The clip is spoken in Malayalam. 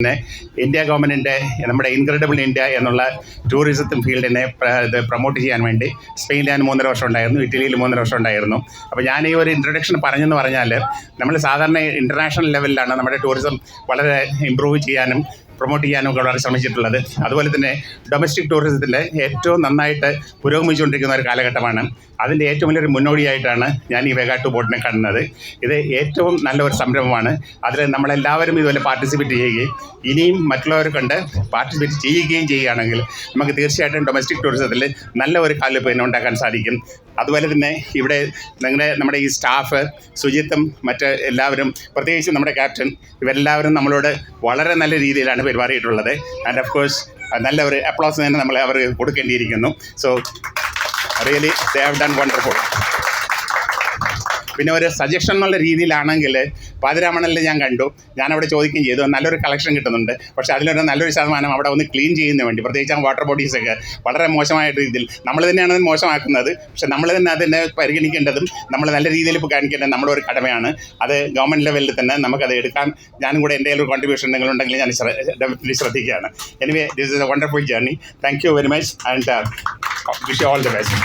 പിന്നെ ഇന്ത്യ ഗവൺമെൻറ്റിൻ്റെ നമ്മുടെ ഇൻക്രെഡിബിൾ ഇന്ത്യ എന്നുള്ള ടൂറിസം ഫീൽഡിനെ ഇത് പ്രൊമോട്ട് ചെയ്യാൻ വേണ്ടി സ്പെയിനിൽ ഞാൻ 3.5 വർഷം ഉണ്ടായിരുന്നു, ഇറ്റലിയിൽ 3.5 വർഷം ഉണ്ടായിരുന്നു. അപ്പോൾ ഞാൻ ഈ ഒരു ഇൻട്രൊഡക്ഷൻ പറഞ്ഞെന്ന് പറഞ്ഞാൽ നമ്മൾ സാധാരണ ഇൻ്റർനാഷണൽ ലെവലിലാണ് നമ്മുടെ ടൂറിസം വളരെ ഇമ്പ്രൂവ് ചെയ്യാനും പ്രൊമോട്ട് ചെയ്യാനും ഒക്കെ വളരെ ശ്രമിച്ചിട്ടുള്ളത്. അതുപോലെ തന്നെ ഡൊമസ്റ്റിക് ടൂറിസത്തിൻ്റെ ഏറ്റവും നന്നായിട്ട് പുരോഗമിച്ചുകൊണ്ടിരിക്കുന്ന ഒരു കാലഘട്ടമാണ്. അതിൻ്റെ ഏറ്റവും വലിയൊരു മുന്നോടിയായിട്ടാണ് ഞാൻ ഈ വേഗ ടു ബോട്ടിനെ കാണുന്നത്. ഇത് ഏറ്റവും നല്ലൊരു സംരംഭമാണ്. അതിൽ നമ്മളെല്ലാവരും ഇതുപോലെ പാർട്ടിസിപ്പേറ്റ് ചെയ്യുകയും ഇനിയും മറ്റുള്ളവരെ കൊണ്ട് പാർട്ടിസിപ്പേറ്റ് ചെയ്യുകയും ചെയ്യുകയാണെങ്കിൽ നമുക്ക് തീർച്ചയായിട്ടും ഡൊമസ്റ്റിക് ടൂറിസത്തിൽ നല്ല ഒരു കാൽവെപ്പ് ഉണ്ടാക്കാൻ സാധിക്കും. അതുപോലെ തന്നെ ഇവിടെ നമ്മുടെ ഈ സ്റ്റാഫ് സുജിത്തും മറ്റ് എല്ലാവരും, പ്രത്യേകിച്ച് നമ്മുടെ ക്യാപ്റ്റൻ, ഇവരെല്ലാവരും നമ്മളോട് വളരെ നല്ല രീതിയിലാണ് പെരുമാറിയിട്ടുള്ളത്. ആൻഡ് ഓഫ് കോഴ്സ് നല്ല ഒരു അപ്ലോസ് തന്നെ നമ്മൾ അവർ കൊടുക്കേണ്ടിയിരിക്കുന്നു. So really they have done wonderful. പിന്നെ ഒരു സജഷൻ എന്നുള്ള രീതിയിലാണെങ്കിൽ പാതിരാമണലിൽ ഞാൻ കണ്ടു, ഞാനവിടെ ചോദിക്കുകയും ചെയ്തു, നല്ലൊരു കളക്ഷൻ കിട്ടുന്നുണ്ട്. പക്ഷേ അതിലൊരു നല്ലൊരു ശതമാനം അവിടെ ഒന്ന് ക്ലീൻ ചെയ്യുന്നതിന് വേണ്ടി, പ്രത്യേകിച്ച് ആ വാട്ടർ ബോഡീസൊക്കെ വളരെ മോശമായ രീതിയിൽ നമ്മൾ തന്നെയാണ് അത് മോശമാക്കുന്നത്. പക്ഷേ നമ്മൾ തന്നെ അതിനെ പരിഗണിക്കേണ്ടതും നമ്മൾ നല്ല രീതിയിൽ കാണിക്കേണ്ടത് നമ്മുടെ ഒരു കടമയാണ്. അത് ഗവൺമെൻറ് ലെവലിൽ തന്നെ നമുക്കത് എടുക്കാൻ ഞാനും കൂടെ എൻ്റെ ഒരു കോൺട്രിബ്യൂഷൻ എന്തെങ്കിലുണ്ടെങ്കിൽ ഞാൻ ഡെഫിനറ്റ്ലി ശ്രദ്ധിക്കുകയാണ്. Anyway this is a wonderful journey. Thank you very much and wish you all the best.